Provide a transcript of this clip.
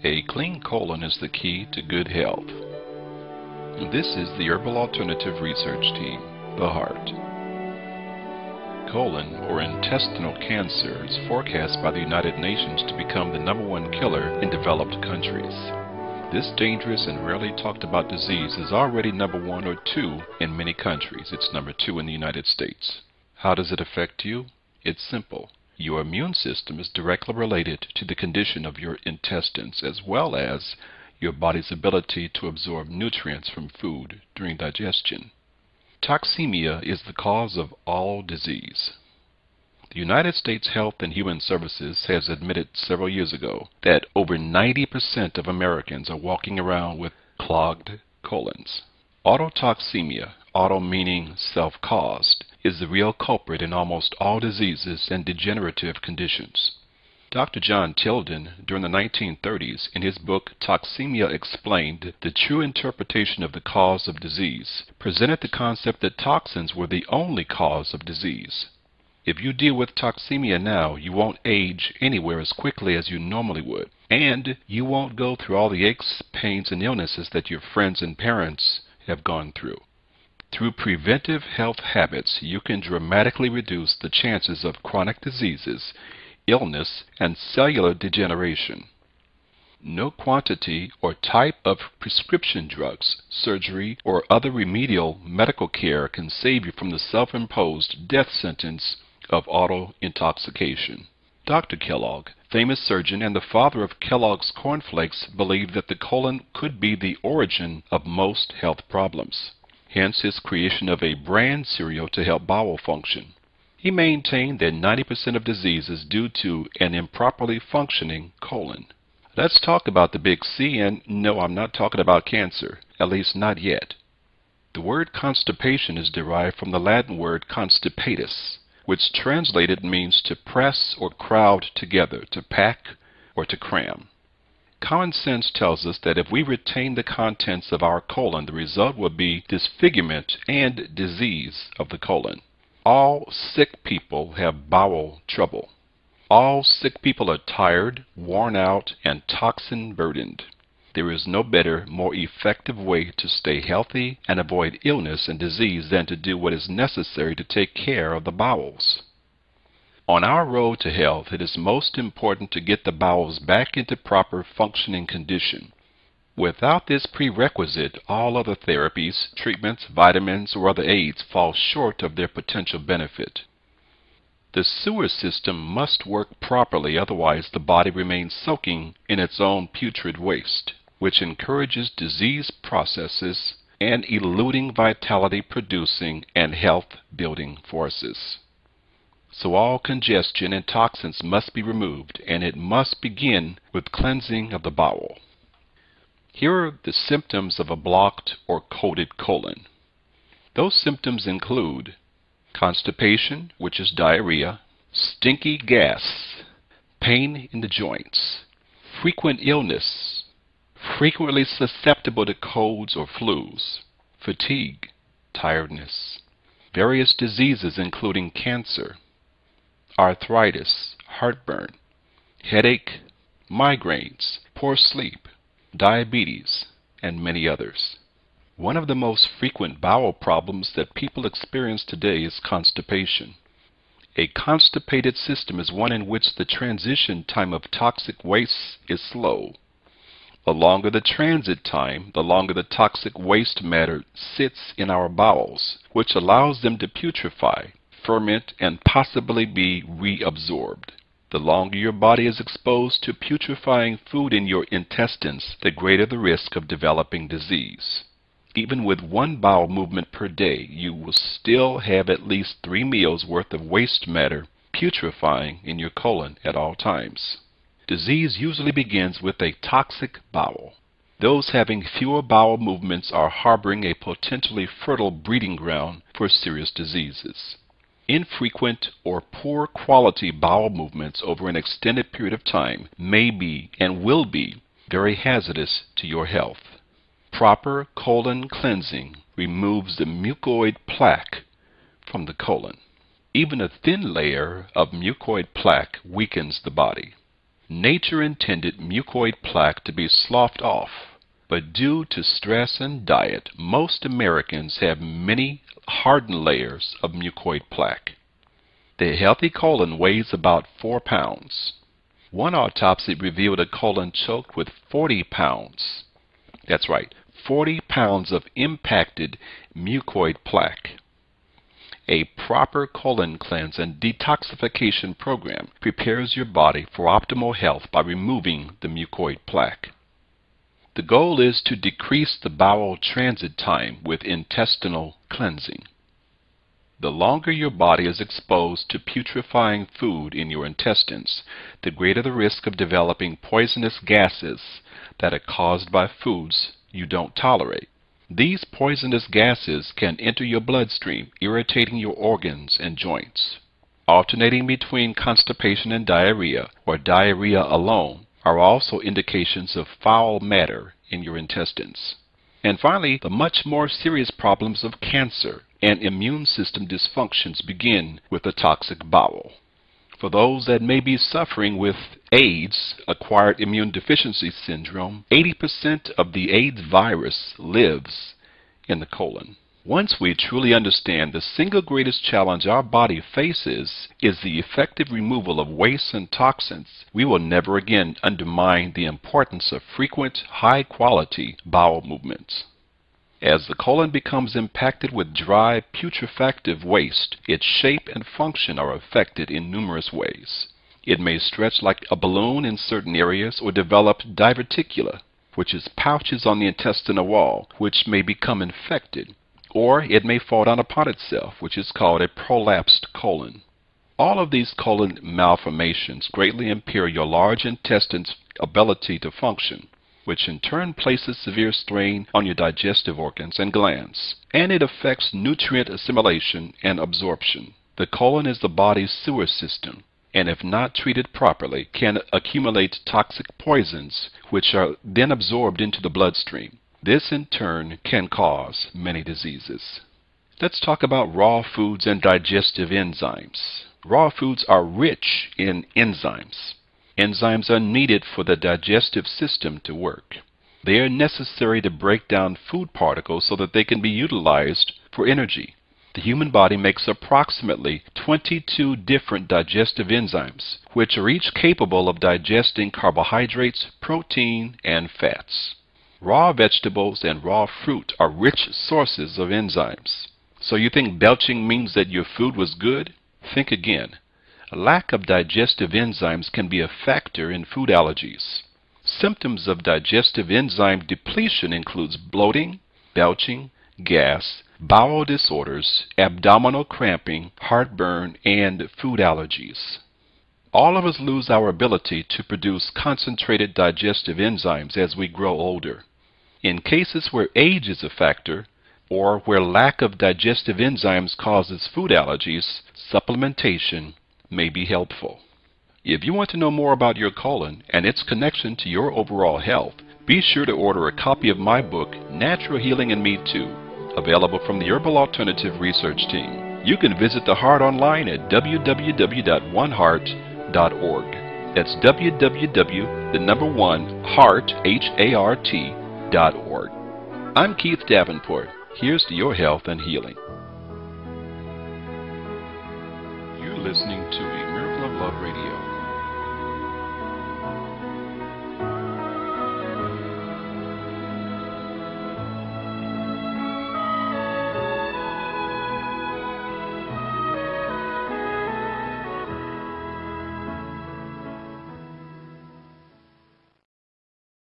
A clean colon is the key to good health. This is the Herbal Alternative Research Team, the Heart. Colon or intestinal cancer is forecast by the United Nations to become the #1 killer in developed countries. This dangerous and rarely talked about disease is already #1 or 2 in many countries. It's #2 in the United States. How does it affect you? It's simple. Your immune system is directly related to the condition of your intestines as well as your body's ability to absorb nutrients from food during digestion. Toxemia is the cause of all disease. The United States Health and Human Services has admitted several years ago that over 90% of Americans are walking around with clogged colons. Autotoxemia, auto meaning self-caused, is the real culprit in almost all diseases and degenerative conditions. Dr. John Tilden, during the 1930s, in his book Toxemia Explained, The True Interpretation of the Cause of Disease, presented the concept that toxins were the only cause of disease. If you deal with toxemia now, you won't age anywhere as quickly as you normally would, and you won't go through all the aches, pains, and illnesses that your friends and parents have gone through. Through preventive health habits, you can dramatically reduce the chances of chronic diseases, illness, and cellular degeneration. No quantity or type of prescription drugs, surgery, or other remedial medical care can save you from the self-imposed death sentence of auto-intoxication. Dr. Kellogg, famous surgeon and the father of Kellogg's cornflakes, believed that the colon could be the origin of most health problems. Hence his creation of a brand cereal to help bowel function. He maintained that 90% of disease is due to an improperly functioning colon. Let's talk about the big C, and no, I'm not talking about cancer, at least not yet. The word constipation is derived from the Latin word constipatus, which translated means to press or crowd together, to pack or to cram. Common sense tells us that if we retain the contents of our colon, the result will be disfigurement and disease of the colon. All sick people have bowel trouble. All sick people are tired, worn out, and toxin-burdened. There is no better, more effective way to stay healthy and avoid illness and disease than to do what is necessary to take care of the bowels. On our road to health, it is most important to get the bowels back into proper functioning condition. Without this prerequisite, all other therapies, treatments, vitamins, or other aids fall short of their potential benefit. The sewer system must work properly, otherwise the body remains soaking in its own putrid waste, which encourages disease processes and eluding vitality-producing and health-building forces. So all congestion and toxins must be removed, and it must begin with cleansing of the bowel. Here are the symptoms of a blocked or coated colon. Those symptoms include constipation, which is diarrhea, stinky gas, pain in the joints, frequent illness, frequently susceptible to colds or flus, fatigue, tiredness, various diseases including cancer, arthritis, heartburn, headache, migraines, poor sleep, diabetes, and many others. One of the most frequent bowel problems that people experience today is constipation. A constipated system is one in which the transition time of toxic waste is slow. The longer the transit time, the longer the toxic waste matter sits in our bowels, which allows them to putrefy, ferment, and possibly be reabsorbed. The longer your body is exposed to putrefying food in your intestines, the greater the risk of developing disease. Even with one bowel movement per day, you will still have at least 3 meals worth of waste matter putrefying in your colon at all times. Disease usually begins with a toxic bowel. Those having fewer bowel movements are harboring a potentially fertile breeding ground for serious diseases. Infrequent or poor quality bowel movements over an extended period of time may be and will be very hazardous to your health. Proper colon cleansing removes the mucoid plaque from the colon. Even a thin layer of mucoid plaque weakens the body. Nature intended mucoid plaque to be sloughed off, but due to stress and diet, most Americans have many hardened layers of mucoid plaque. The healthy colon weighs about 4 pounds. One autopsy revealed a colon choked with 40 pounds. That's right, 40 pounds of impacted mucoid plaque. A proper colon cleanse and detoxification program prepares your body for optimal health by removing the mucoid plaque. The goal is to decrease the bowel transit time with intestinal cleansing. The longer your body is exposed to putrefying food in your intestines, the greater the risk of developing poisonous gases that are caused by foods you don't tolerate. These poisonous gases can enter your bloodstream, irritating your organs and joints. Alternating between constipation and diarrhea, or diarrhea alone, are also indications of foul matter in your intestines. And finally, the much more serious problems of cancer and immune system dysfunctions begin with a toxic bowel. For those that may be suffering with AIDS, acquired immune deficiency syndrome, 80% of the AIDS virus lives in the colon. Once we truly understand the single greatest challenge our body faces is the effective removal of waste and toxins, we will never again undermine the importance of frequent, high-quality bowel movements. As the colon becomes impacted with dry, putrefactive waste, its shape and function are affected in numerous ways. It may stretch like a balloon in certain areas or develop diverticula, which is pouches on the intestinal wall, which may become infected. Or it may fall down upon itself, which is called a prolapsed colon. All of these colon malformations greatly impair your large intestine's ability to function, which in turn places severe strain on your digestive organs and glands, and it affects nutrient assimilation and absorption. The colon is the body's sewer system, and if not treated properly, can accumulate toxic poisons, which are then absorbed into the bloodstream. This in turn can cause many diseases. Let's talk about raw foods and digestive enzymes. Raw foods are rich in enzymes. Enzymes are needed for the digestive system to work. They are necessary to break down food particles so that they can be utilized for energy. The human body makes approximately 22 different digestive enzymes, which are each capable of digesting carbohydrates, protein, and fats. Raw vegetables and raw fruit are rich sources of enzymes. So you think belching means that your food was good? Think again. A lack of digestive enzymes can be a factor in food allergies. Symptoms of digestive enzyme depletion includes bloating, belching, gas, bowel disorders, abdominal cramping, heartburn, and food allergies. All of us lose our ability to produce concentrated digestive enzymes as we grow older. In cases where age is a factor, or where lack of digestive enzymes causes food allergies, supplementation may be helpful. If you want to know more about your colon and its connection to your overall health, be sure to order a copy of my book, Natural Healing in Me Too, available from the Herbal Alternative Research Team. You can visit the Heart online at www.oneheart.org. That's www.heart.org. I'm Keith Davenport. Here's to your health and healing. You're listening to